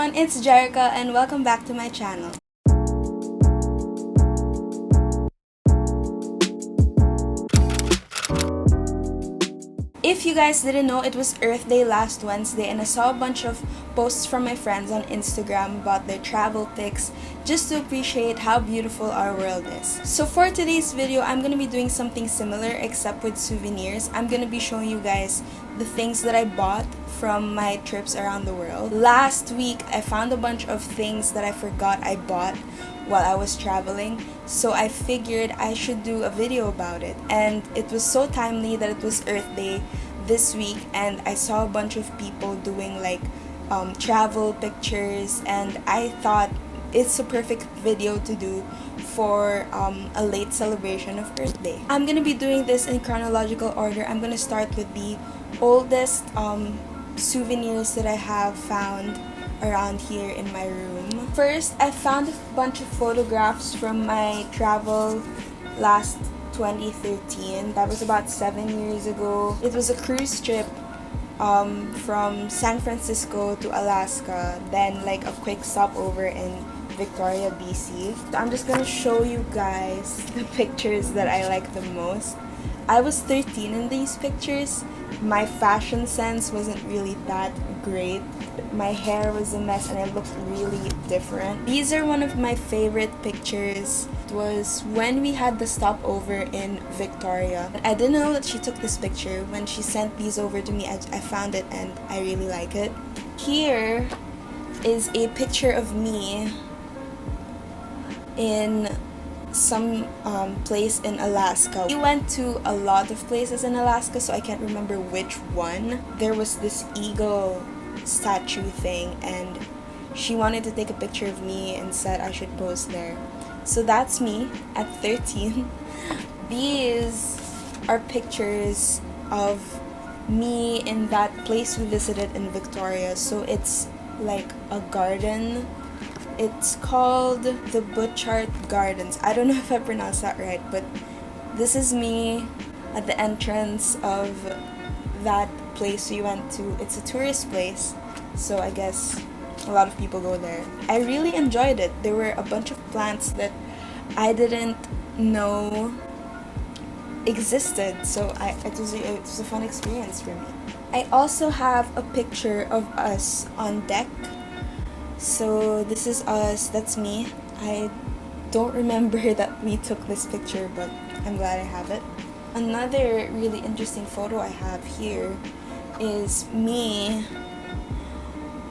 everyone, it's Jerica and welcome back to my channel. If you guys didn't know, it was Earth Day last Wednesday and I saw a bunch of posts from my friends on Instagram about their travel pics just to appreciate how beautiful our world is. So for today's video, I'm going to be doing something similar except with souvenirs. I'm going to be showing you guys the things that I bought from my trips around the world. Last week, I found a bunch of things that I forgot I bought while I was traveling, so I figured I should do a video about it. And it was so timely that it was Earth Day this week and I saw a bunch of people doing like travel pictures, and I thought it's a perfect video to do for a late celebration of Earth Day. I'm gonna be doing this in chronological order. I'm gonna start with the oldest souvenirs that I have found around here in my room. First, I found a bunch of photographs from my travel last 2013. That was about 7 years ago. It was a cruise trip from San Francisco to Alaska, then like a quick stopover in Victoria, BC. So I'm just gonna show you guys the pictures that I like the most. I was 13 in these pictures. My fashion sense wasn't really that great. My hair was a mess and I looked really different. These are one of my favorite pictures. It was when we had the stopover in Victoria. I didn't know that she took this picture. When she sent these over to me, I found it and I really like it. Here is a picture of me in some place in Alaska. We went to a lot of places in Alaska, so I can't remember which one. There was this eagle statue thing and she wanted to take a picture of me and said I should pose there. So that's me at 13. These are pictures of me in that place we visited in Victoria. So it's like a garden. It's called the Butchart Gardens. I don't know if I pronounced that right, but this is me at the entrance of that place we went to. It's a tourist place, so I guess a lot of people go there. I really enjoyed it. There were a bunch of plants that I didn't know existed, so it was a fun experience for me. I also have a picture of us on deck. So this is us, that's me. I don't remember that we took this picture, but I'm glad I have it. Another really interesting photo I have here is me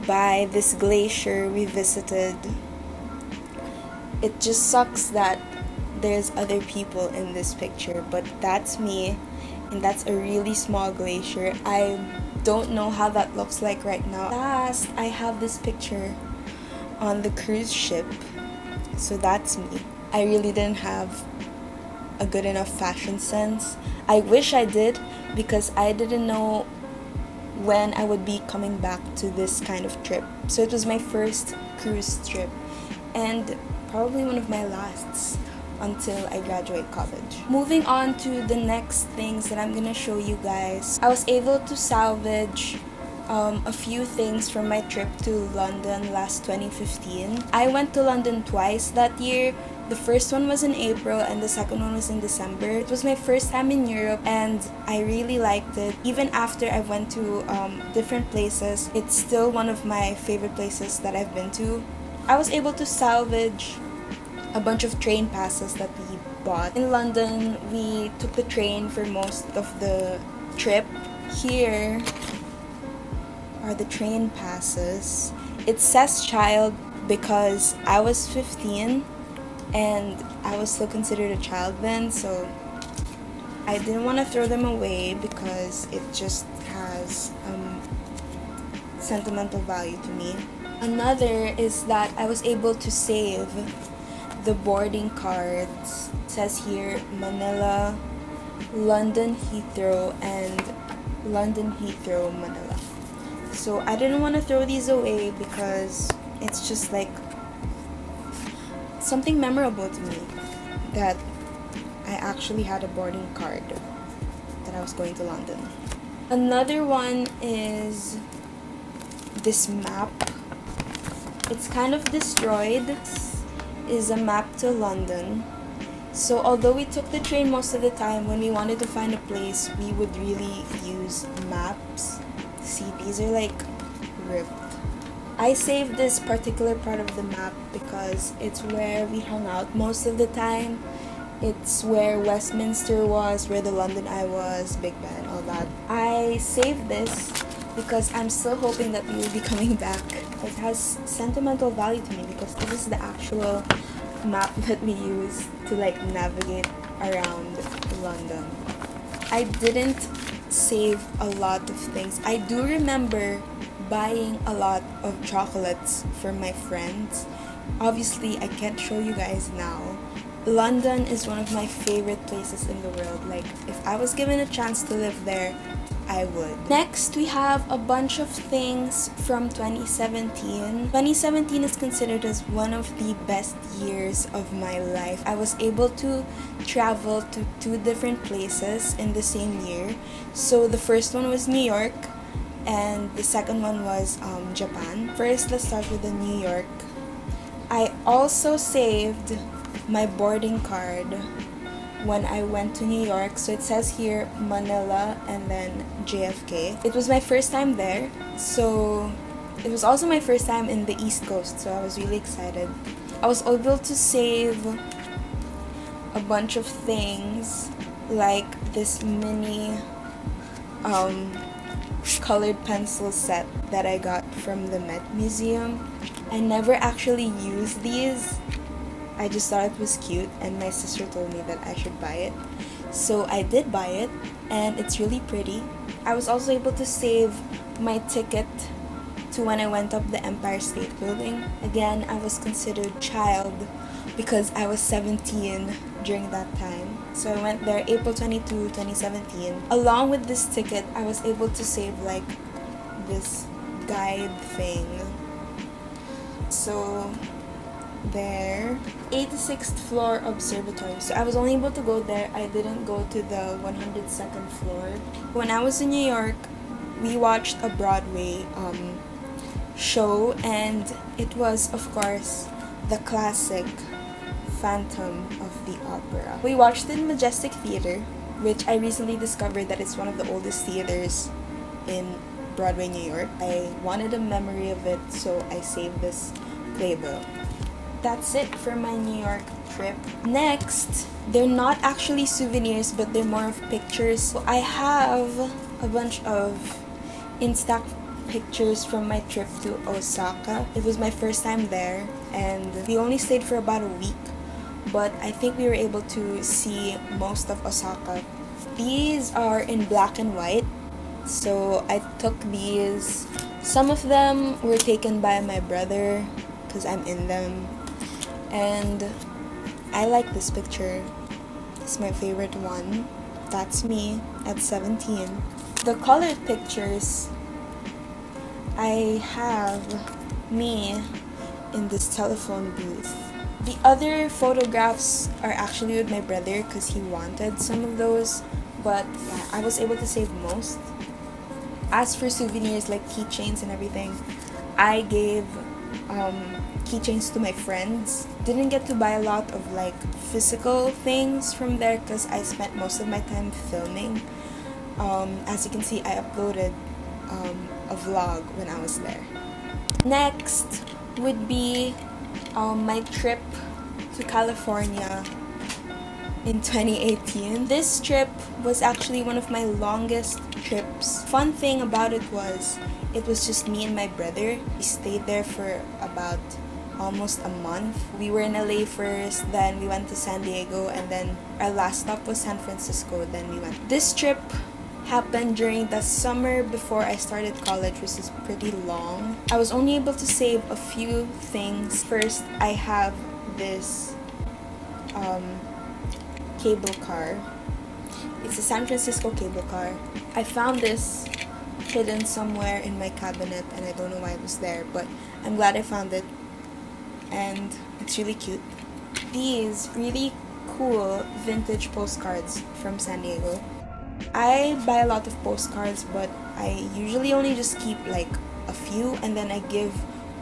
by this glacier we visited. It just sucks that there's other people in this picture, but that's me, and that's a really small glacier. I don't know how that looks like right now. Last, I have this picture on the cruise ship, so that's me. I really didn't have a good enough fashion sense. I wish I did, because I didn't know when I would be coming back to this kind of trip. So it was my first cruise trip and probably one of my lasts until I graduate college. Moving on to the next things that I'm gonna show you guys. I was able to salvage a few things from my trip to London last 2015. I went to London twice that year. The first one was in April and the second one was in December. It was my first time in Europe and I really liked it. Even after I went to different places, it's still one of my favorite places that I've been to. I was able to salvage a bunch of train passes that we bought. In London, we took the train for most of the trip. Here are the train passes. It says child because I was 15 and I was still considered a child then, so I didn't want to throw them away because it just has sentimental value to me. Another is that I was able to save the boarding cards. It says here Manila, London Heathrow, and London Heathrow, Manila. So I didn't want to throw these away because it's just like something memorable to me that I actually had a boarding card that I was going to London. Another one is this map It's kind of destroyed. This is a map to London. So although we took the train most of the time, when we wanted to find a place, we would really use maps. See, these are like ripped. I saved this particular part of the map because it's where we hung out most of the time. It's where Westminster was, where the London Eye was, Big Ben, all that. I saved this because I'm still hoping that we will be coming back. It has sentimental value to me because this is the actual map that we use to like navigate around London. I didn't save a lot of things. I do remember buying a lot of chocolates for my friends. Obviously, I can't show you guys now. London is one of my favorite places in the world. Like, if I was given a chance to live there, I would. Next, we have a bunch of things from 2017. 2017 is considered as one of the best years of my life. I was able to travel to 2 different places in the same year. So the first one was New York, and the second one was Japan. First, let's start with the New York. I also saved my boarding card when I went to New York. So it says here Manila and then JFK. It was my first time there, so it was also my first time in the East Coast, so I was really excited. I was able to save a bunch of things like this mini colored pencil set that I got from the Met Museum. I never actually used these. I just thought it was cute, and my sister told me that I should buy it. So I did buy it, and it's really pretty. I was also able to save my ticket to when I went up the Empire State Building. Again, I was considered child because I was 17 during that time. So I went there April 22, 2017. Along with this ticket, I was able to save like this guide thing. So there, 86th floor observatory. So I was only able to go there. I didn't go to the 102nd floor. When I was in New York, we watched a Broadway show, and it was, of course, the classic Phantom of the Opera. We watched it in Majestic Theater, which I recently discovered that it's one of the oldest theaters in Broadway, New York. I wanted a memory of it, so I saved this playbill. That's it for my New York trip. Next, they're not actually souvenirs, but they're more of pictures. So I have a bunch of Insta pictures from my trip to Osaka. It was my first time there, and we only stayed for about a week, but I think we were able to see most of Osaka. These are in black and white, so I took these. Some of them were taken by my brother because I'm in them. And I like this picture. It's my favorite one. That's me at 17. The colored pictures, I have me in this telephone booth. The other photographs are actually with my brother because he wanted some of those, but yeah, I was able to save most. As for souvenirs like keychains and everything, I gave keychains to my friends. Didn't get to buy a lot of like physical things from there because I spent most of my time filming. As you can see, I uploaded a vlog when I was there. Next would be my trip to California in 2018. This trip was actually one of my longest trips. Fun thing about it was just me and my brother. We stayed there for about almost a month. We were in LA first, then we went to San Diego, and then our last stop was San Francisco, then we went. This trip happened during the summer before I started college, which is pretty long. I was only able to save a few things. First, I have this cable car. It's a San Francisco cable car. I found this hidden somewhere in my cabinet, and I don't know why it was there, but I'm glad I found it, and it's really cute. These really cool vintage postcards from San Diego. I buy a lot of postcards, but I usually only just keep like a few, and then I give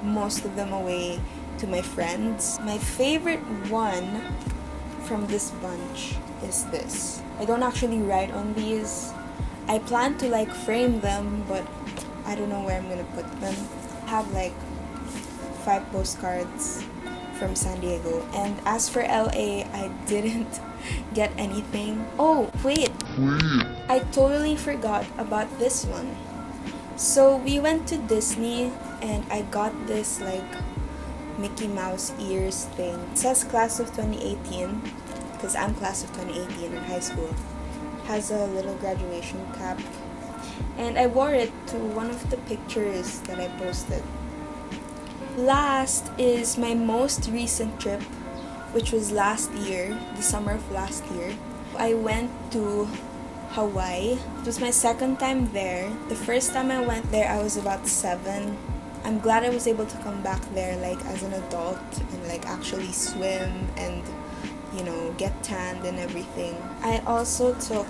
most of them away to my friends. My favorite one from this bunch is this. I don't actually write on these. I plan to like frame them, but I don't know where I'm gonna put them. I have like 5 postcards from San Diego, and as for LA, I didn't get anything. Oh wait, I totally forgot about this one. So we went to Disney and I got this like Mickey Mouse ears thing. It says class of 2018 because I'm class of 2018 in high school. It has a little graduation cap, and I wore it to one of the pictures that I posted. Last is my most recent trip, which was last year, the summer of last year. I went to Hawaii. It was my second time there. The first time I went there, I was about 7. I'm glad I was able to come back there like as an adult and like actually swim and, you know, get tanned and everything. I also took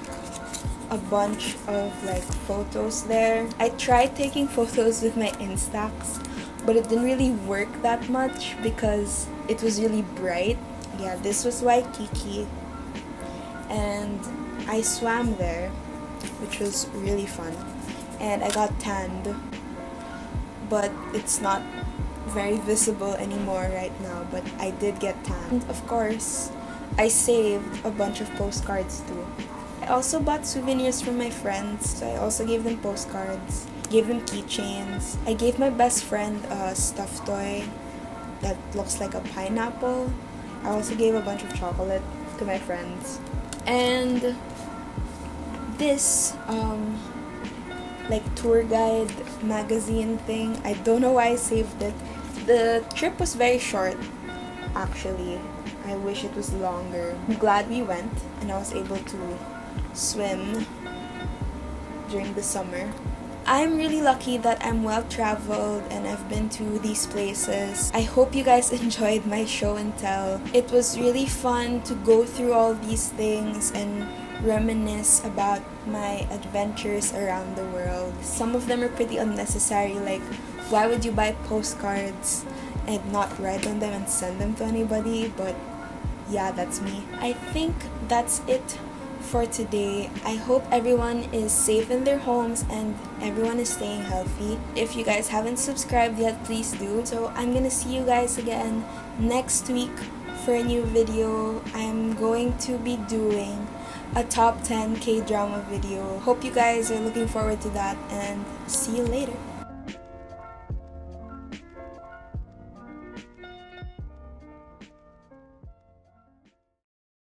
a bunch of like photos there. I tried taking photos with my Instax, but it didn't really work that much because it was really bright. Yeah, this was Waikiki, and I swam there, which was really fun, and I got tanned, but it's not very visible anymore right now, but I did get tanned. And of course, I saved a bunch of postcards too. I also bought souvenirs from my friends, so I also gave them postcards, gave them keychains. I gave my best friend a stuffed toy that looks like a pineapple. I also gave a bunch of chocolate to my friends. And this like tour guide magazine thing, I don't know why I saved it. The trip was very short actually. I wish it was longer. I'm glad we went and I was able to swim during the summer. I'm really lucky that I'm well traveled and I've been to these places. I hope you guys enjoyed my show and tell. It was really fun to go through all these things and reminisce about my adventures around the world. Some of them are pretty unnecessary, like why would you buy postcards and not write on them and send them to anybody? But yeah, that's me. I think that's it for today. I hope everyone is safe in their homes and everyone is staying healthy. If you guys haven't subscribed yet, please do. So I'm gonna see you guys again next week for a new video. I'm going to be doing a top 10 K-drama video. Hope you guys are looking forward to that, and see you later.